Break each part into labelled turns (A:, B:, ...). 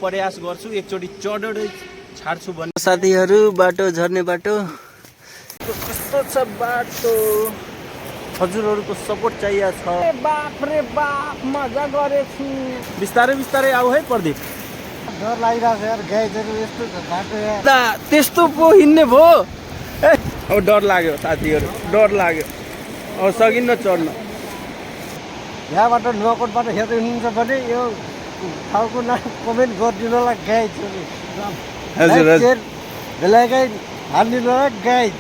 A: प्रयास गर्छु एकचोटि चढेरै छाड्छु भन्ने। साथीहरू बाटो झर्ने बाटो कस्तो छ बाटो, हजुरहरूको सपोर्ट चाहिएको छ। बाप रे बाप मजा गरेछु। बिस्तारै बिस्तारै आऊ है प्रदीप।
B: डर लागिरहेको छ यार, गाइजहरू यस्तो बाटो यार।
A: त्यस्तो पो हिँड्ने भयो ए। अब डर लाग्यो साथीहरू, डर लाग्यो, अब सकिन्न चढ्न।
B: यहाँबाट नुवाकोटबाट हेर्दै हुनुहुन्छ भने यो ठाउँको नाम कमेन्ट गरिदिनु होला गाइजहरू।
A: हजुर हजुर
B: बेलायकै हालिदिनु होला गाइज।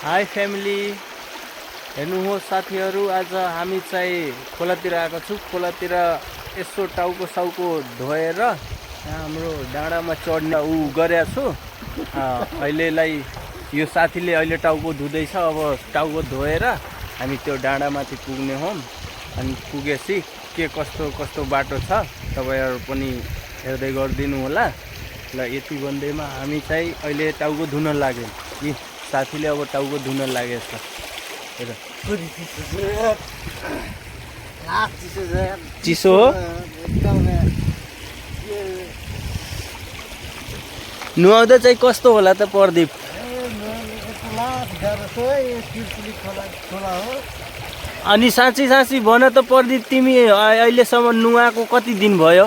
A: हाई फ्यामिली, हेर्नुहोस् साथीहरू, आज हामी चाहिँ खोलातिर आएको छु। खोलातिर यसो टाउको साउको धोएर हाम्रो डाँडामा चढ्ने गरेको छु। अहिलेलाई यो साथीले अहिले टाउको धुँदैछ। अब टाउको धोएर हामी त्यो डाँडामाथि पुग्ने हौँ। अनि पुगेपछि के कस्तो कस्तो बाटो छ तपाईँहरू पनि हेर्दै गरिदिनु होला। ल यति भन्दैमा हामी चाहिँ अहिले टाउको धुन लाग्यौँ कि साथीले अब टाउको धुन लागेछ। चिसो हो, नुहाउँदा चाहिँ कस्तो होला त प्रदीप? अनि साँच्ची साँच्ची भन त प्रदीप, तिमी अहिलेसम्म नुहाएको कति दिन भयो?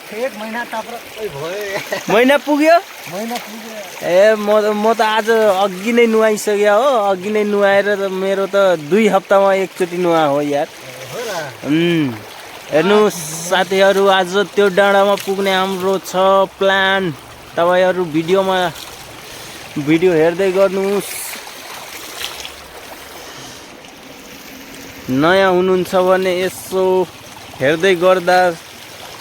B: 1 महिना भयो।
A: महिना पुग्यो?
B: महिना पुग्यो।
A: ए म त आज अघि नै नुहाइसक्यो हो। अघि नै नुहाएर त मेरो त 2 हप्तामा एकचोटि नुहा हो यार। हेर्नु साथीहरू, आज त्यो डाँडामा पुग्ने हाम्रो छ प्लान। तपाईँहरू भिडियो हेर्दै गर्नुहोस्। नयाँ हुनुहुन्छ भने यसो हेर्दै गर्दा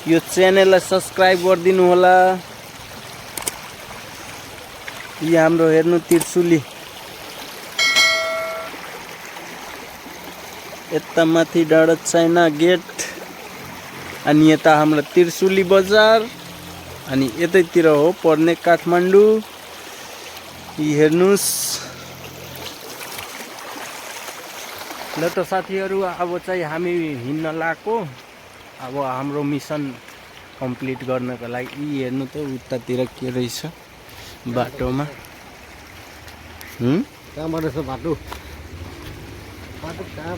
A: यो च्यानललाई सब्सक्राइब गरिदिनु होला। यो हाम्रो हेर्नु त्रिशुली, यता माथि डाँडा चाइना गेट, अनि यता हाम्रो त्रिशुली बजार, अनि यतैतिर हो पर्ने काठमाडौँ। यी हेर्नुहोस्। ल त साथीहरू, अब चाहिँ हामी हिँड्न लागेको। अब हाम्रो मिसन कम्प्लिट गर्नको लागि यी हेर्नु त उतातिर के रहेछ बाटोमा।
B: कहाँबाट छ बाटो?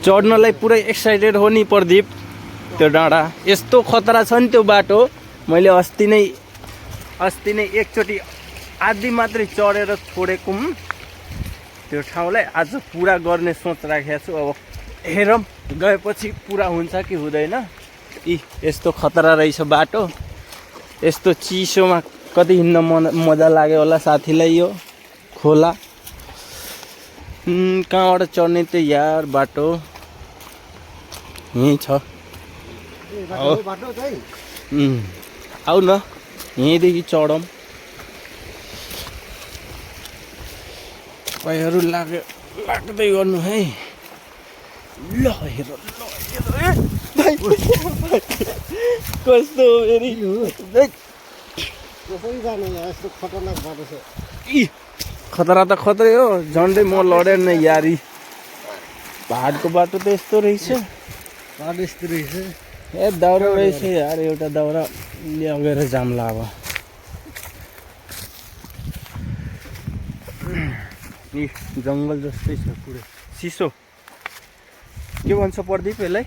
A: चढ्नलाई पुरै एक्साइटेड हो नि प्रदीप। त्यो डाँडा यस्तो खतरा छ नि त्यो बाटो। मैले अस्ति नै एकचोटि आधी मात्रै चढेर छोडेको त्यो ठाउँलाई। आज पुरा गर्ने सोच राखेको छु। अब हेरौँ गएपछि पुरा हुन्छ कि हुँदैन। यस्तो खतरा रहेछ बाटो। यस्तो चिसोमा कति हिँड्न मजा लाग्यो होला साथीलाई। यो खोला कहाँबाट चढ्ने त यार बाटो? यहीँ छ। आऊ न, यहीँदेखि चढौँ। तपाईँहरू लाग्दै गर्नु है। ल हेर कस्तो फेरि
B: खतरनाक बाटो छ।
A: खतरा त खतरै हो, झन्डै म लडेर नै यारी। पहाडको बाटो त यस्तो रहेछ। ए दाउरा रहेछ यार, एउटा दाउरा लगेर जाम्ला। अब जङ्गल जस्तै छ पुरै। चिसो के भन्छ प्रदीप यसलाई?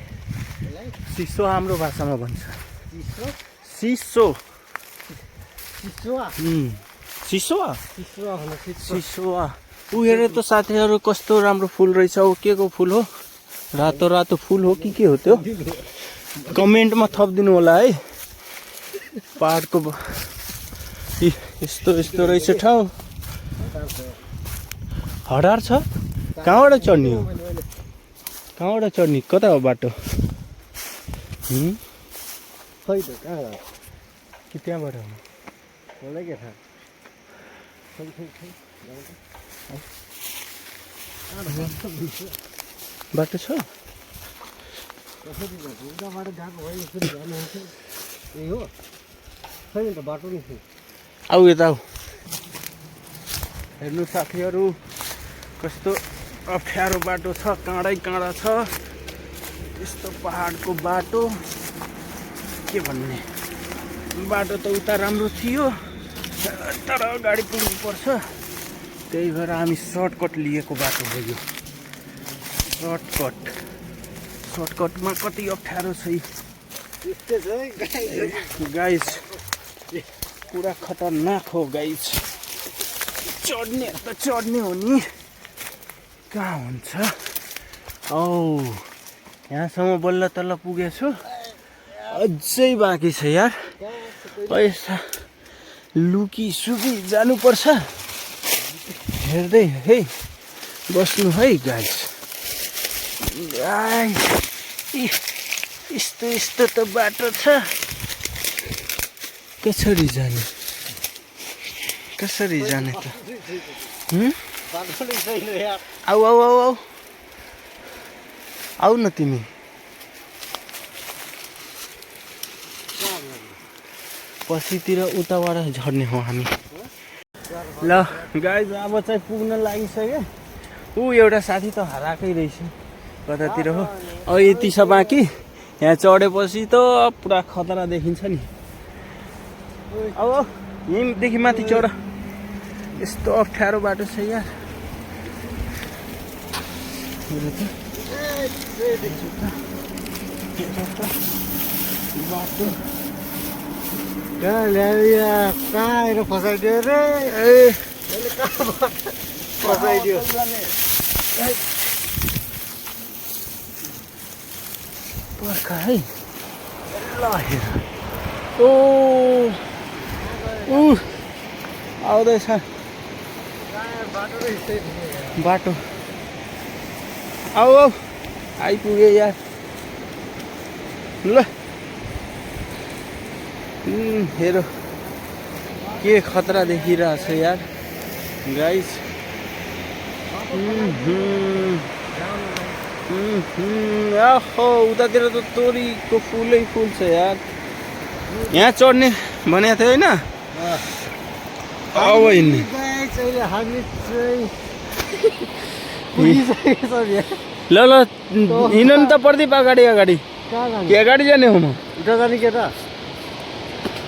A: चिसो हाम्रो भाषामा भन्छ चिसो। चिसोआ ऊ हेर त साथीहरू, कस्तो राम्रो फुल रहेछ। हो के को फुल हो? रातो रातो फुल हो कि के हो त्यो? कमेन्टमा थपिदिनु होला है। पहाडको यस्तो रहेछ ठाउँ। हडार छ। कहाँबाट चढ्ने हो? कहाँबाट चढ्ने? कता हो बाटो?
B: खै त कहाँ
A: कि त्यहाँबाट हो?
B: मलाई के थाहा।
A: बाटो छ।
B: उताबाट गएको भयो यसरी जानुहुन्छ। यही हो छैन त बाटो नि।
A: आऊ यता आऊ। हेर्नु साथीहरू, कस्तो अप्ठ्यारो बाटो छ, काँडै काँडा छ। यस्तो पहाडको बाटो के भन्ने। बाटो त उता राम्रो थियो तर गाडी पुग्नु पर्छ, त्यही भएर हामी सर्टकट लिएको बाटो हो यो। सर्टकटमा कति अप्ठ्यारो छ गाइस, पुरा खतरनाक हो गाइस। चढ्ने त चढ्ने हो नि, कहाँ हुन्छ। औ यहाँसम्म बल्ल तल्ल पुगेछु, अझै बाँकी छ यार। पैसा लुकी सुकी जानुपर्छ, हेर्दै है बस्नु है गाइस। यस्तो यस्तो त बाटो छ, कसरी जाने त? आऊ आऊ आऊ आऊ आऊ न तिमी। पछितिर उताबाट झर्ने हो हामी। ल गाइस अब चाहिँ पुग्न लागिसक्यो। ऊ एउटा साथी त हराएकै रहेछ कतातिर हो। यति छ बाँकी। यहाँ चढेपछि त पुरा खतरा देखिन्छ नि। अब यहीँदेखि माथि चढ, यस्तो अप्ठ्यारो बाटो छ यार। बाटो
B: कहाँ ल्यायो, कहाँ आएर फसाइदियो रे। फसाइदियो
A: पर्खा है। ल हेर, ओ आउँदैछ बाटो। आऊ आऊ आइपुग्यो यार। ल हेर के खतरा देखिरहेछ यार गाइस। आहो उतातिर त तोरीको फुलै फुल छ यार। यहाँ चढ्ने भनेको थियो होइन? अब हिँड्ने ल ल हिँड्नु नि त प्रदीप, अगाडि अगाडि। के अगाडि जाने हो? म
B: उता जाने के त?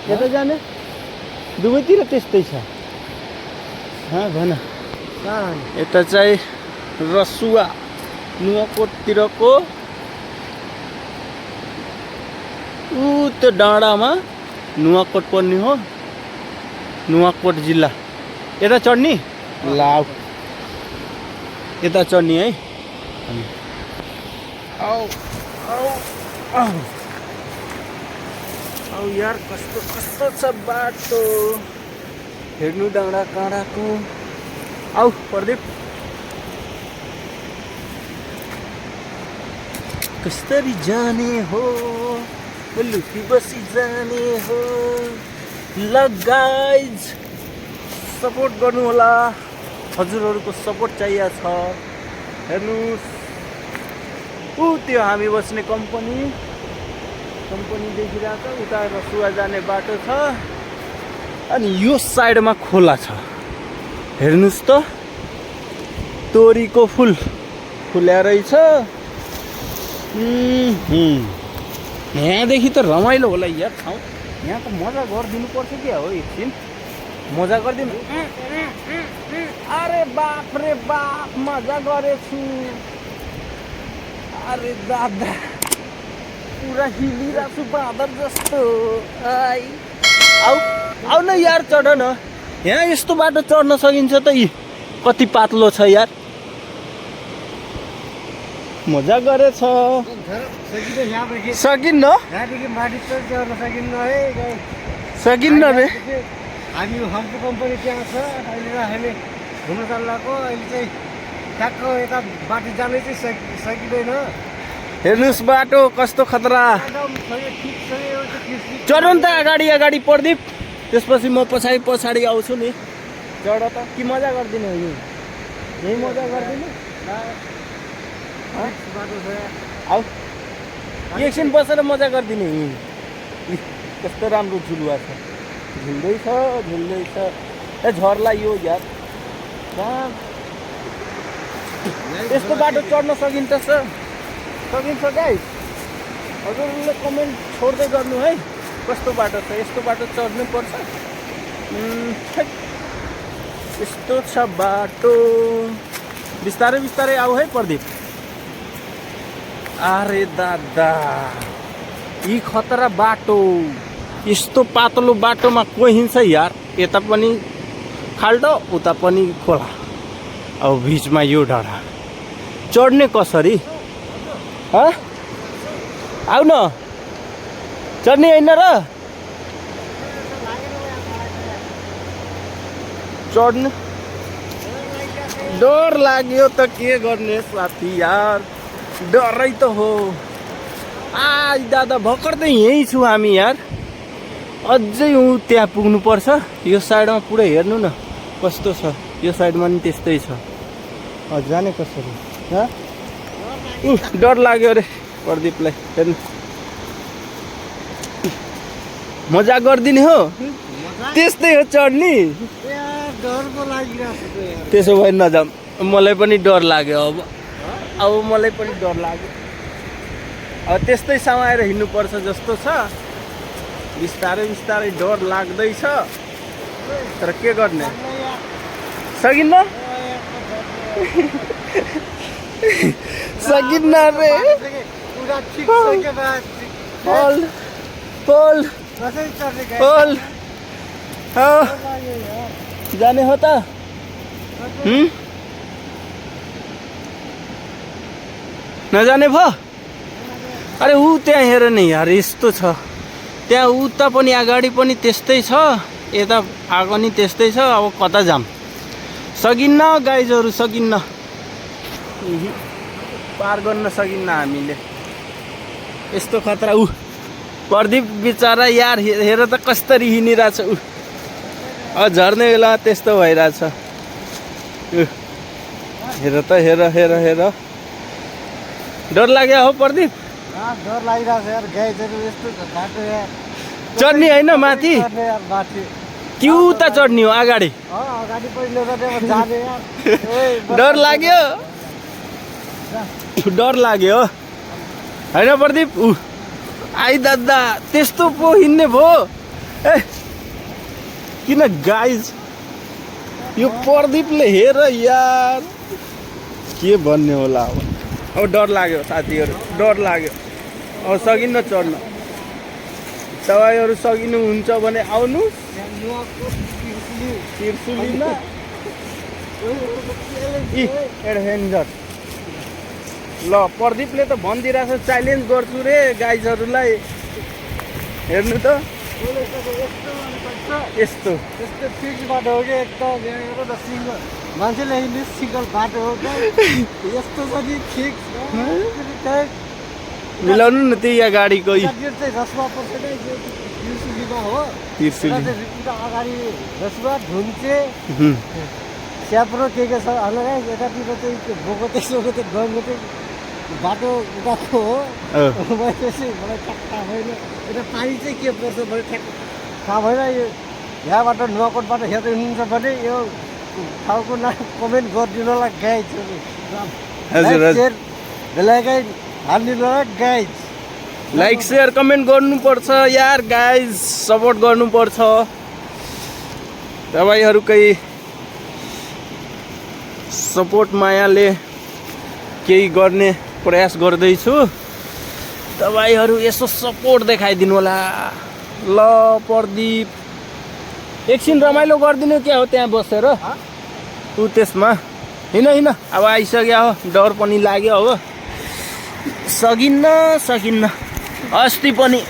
A: यता जाने? दुवैतिर त्यस्तै छ। भन। यता चाहिँ रसुवा नुवाकोटतिरको त्यो डाँडामा नुवाकोट पर्ने हो, नुवाकोट जिल्ला। यता चढ्ने? लाउ यता चढ्ने है। आऊ आऊ आऊ आऊ यार, कस्तो कस्तो छ बाटो हेर्नु डाँडा काँडाको। आऊ प्रदीप, कसरी जाने हो, लुकी बसी जाने हो। ल गाइज सपोर्ट गर्नु होला, हजुरहरूको सपोर्ट चाहिएको छ। हेर्नुहोस् त्यो हामी बस्ने कम्पनी देखिरहेको छ। उता रसुवा जाने बाटो छ, अनि यो साइडमा खोला छ। हेर्नुहोस् त तोरीको फुल फुल्या रहेछ। यहाँदेखि त रमाइलो होला यार ठाउँ। यहाँ त मजा गरिदिनु पर्छ क्या हो, एकछिन मजा गरिदिनु। अरे बाप रे बाप, मजा गरेछु। अरे दादा पुरा हिलिरहेको छु बाँदर जस्तो। आऊ आऊ न यार, चढ न। यहाँ यस्तो बाटो चढ्न सकिन्छ त? कति पातलो छ यार, मजा गरेछ। सकिन्न सकिन्न रे।
B: हामी हाम्रो कम्पनी त्यहाँ छ, अहिले हामी घुम्न चल्लाको। अहिले चाहिँ ठ्याक्क यता बाटो जानै चाहिँ सकिँदैन।
A: हेर्नुहोस् बाटो कस्तो खतरा। चढ नि त अगाडि अगाडि प्रदीप, त्यसपछि म पछाडि आउँछु नि। चढ त, कि मजा गरिदिनु हो? यही मजा गरिदिनु। आऊ एकछिन बसेर मजा गरिदिने। कस्तो राम्रो झुलुवा छ, झुल्दैछ। ए झर्ला यो यार, यस्तो बाटो चढ्न सकिन्छ सर? सकिन्छ गाइस? हजुरले कमेन्ट छोड्दै गर्नु है, कस्तो बाटो छ? यस्तो बाटो चढ्नु पर्छ? यस्तो छ बाटो। बिस्तारै बिस्तारै आऊ है प्रदीप। अरे दादा, यी खतरा बाटो। यस्तो पातलो बाटोमा को हिँड्छ यार? यता पनि खाल्डो, उता पनि खोला, अब बिचमा यो डाँडा। चढ्ने कसरी? आऊ न, चढ्ने होइन र? चढ्ने डर लाग्यो त के गर्ने साथी यार, डरै त हो। दादा भर्खर त यहीँ छु हामी यार, अझै त्यहाँ पुग्नुपर्छ। यो साइडमा पुरै हेर्नु न कस्तो छ, यो साइडमा नि त्यस्तै छ। जाने कसरी? डर लाग्यो अरे प्रदीपलाई। हेर्नु, मजाक गरिदिने हो, त्यस्तै हो चढ्ने। त्यसो भए नजाऊँ, मलाई पनि डर लाग्यो। अब मलाई पनि डर लाग्यो। अब त्यस्तै समाएर हिँड्नुपर्छ जस्तो छ। बिस्तारै बिस्तारै डर लाग्दैछ, तर के गर्ने? सकिन्न सकिन्न रे। पोल जाने हो त? नजाने भयो? अरे ऊ त्यहाँ हेर नि यार, यस्तो छ। त्यहाँ उता पनि अगाडि पनि त्यस्तै छ, यता आएको नि त्यस्तै छ। अब कता जाम? सकिन्न गाइजहरू, सकिन्न। पार गर्न सकिन्न हामीले। यस्तो खतरा। प्रदीप बिचरा यार, हेर त कसरी हिँडिरहेछ। झर्ने बेला त्यस्तो भइरहेछ। हेर त, हेर हेर हेर। डर लाग्यो हो प्रदीप?
B: डर लागिरहेछ यार, गाइजहरू यस्तो बाटो यार।
A: चढ्ने होइन माथि? कि उता चढ्ने हो अगाडि?
B: अगाडि पहिलो जाने यार।
A: डर लाग्यो, डर लाग्यो होइन प्रदीप? आई दादा, त्यस्तो पो हिँड्ने भयो। ए किन गाइज, यो प्रदीपले हेर यार, के भन्ने होला। अब डर लाग्यो साथीहरू, डर लाग्यो। अब सकिन्न चढ्न। तपाईँहरू सकिनुहुन्छ भने आउनु तिर्सुलीमा। एडभेन्चर। ल प्रदीपले त भनिदिइरहेछ, च्यालेन्ज गर्छु रे गाइजहरूलाई। हेर्नु त, यस्तो
B: यस्तो फिक्स बाटो हो कि एकदम सिङ्गल मान्छेले हिँड्ने सिङ्गल बाटो हो क्या। यस्तो छ नि फिक्स।
A: मिलाउनु न त्यही अगाडिको।
B: रसुवा पर्छ तिर्सुलीमा हो।
A: तिर्सुली
B: अगाडि रसुवा, धुन्चे, स्याप्रो के छ होला। यतातिर चाहिँ बोगटे सोगटे गङ्गटे बाटो उताको हो। मैले चाहिँ मलाई ठ्याक्क थाहा भएन, यता पानी चाहिँ के पर्छ मलाई ठ्याक्क थाहा भएन। यो यहाँबाट नुवाकोटबाट हेर्दै हुनुहुन्छ भने यो ठाउँको नाम कमेन्ट गरिदिनुलाई गाइज। बेलायकै हालिदिनुलाई गाइज।
A: लाइक सेयर कमेन्ट गर्नुपर्छ यार गाइज, सपोर्ट गर्नुपर्छ। तपाईँहरूकै सपोर्ट मायाले केही गर्ने प्रयास गर्दैछु। तपाईँहरू यसो सपोर्ट देखाइदिनु होला। ल प्रदीप, एकछिन रमाइलो गरिदिनु क्या हो त्यहाँ बसेर। त्यसमा हिँड हिँड। अब आइसक्यो हो, डर पनि लाग्यो। अब सकिन्न। अस्ति पनि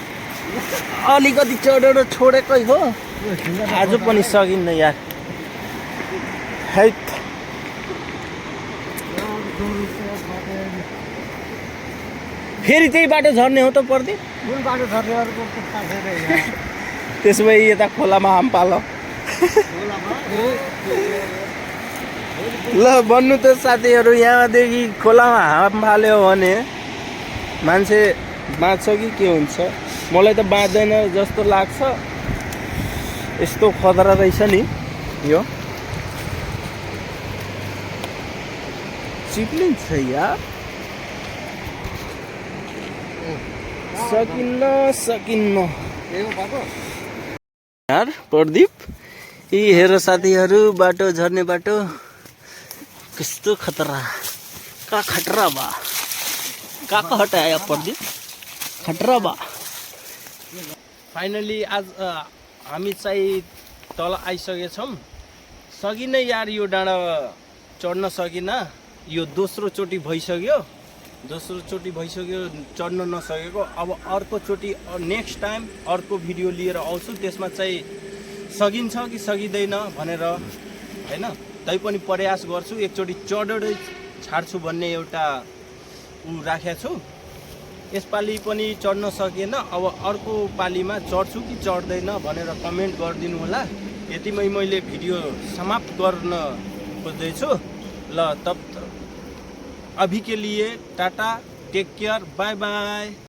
A: अलिकति चढेर छोडेकै हो, आज पनि सकिन्न यार। है फेरि त्यही बाटो झर्ने हो त प्रदीप?
B: कुन बाटो झर्ने अर्को थाहा छैन।
A: त्यसो भए यता खोलामा हाम पाल। ल भन्नु त साथीहरू, यहाँदेखि खोलामा हाम फाल्यो भने मान्छे बाँच्छ कि के हुन्छ? मलाई त बाँच्दैन जस्तो लाग्छ। यस्तो खतरा रहेछ नि यो। चिप्लिन्छ यार सकिन्न यार प्रदीप यी हेर साथीहरू बाटो झर्ने बाटो कस्तो खतरा बा कहाँ हटायो प्रदीप खतरा बा फाइनली आज हामी चाहिँ तल आइसकेछौँ सकिनँ यार यो डाँडा चढ्न सकिनँ यो दोस्रो चोटि भइसक्यो चढ्न नसकेको अब अर्कोचोटि नेक्स्ट टाइम अर्को भिडियो लिएर आउँछु त्यसमा चाहिँ सकिन्छ कि सकिँदैन भनेर हैन तैपनि प्रयास गर्छु एकचोटि चढेरै छाड्छु भन्ने एउटा राखेको छु यसपालि पनि चढ्न सकेन अब अर्को पालिमा चढ्छु कि चढ्दैन भनेर कमेन्ट गरिदिनु होला यतिमै मैले भिडियो समाप्त गर्न खोज्दैछु ल तब अभी के लिए tata take care bye bye.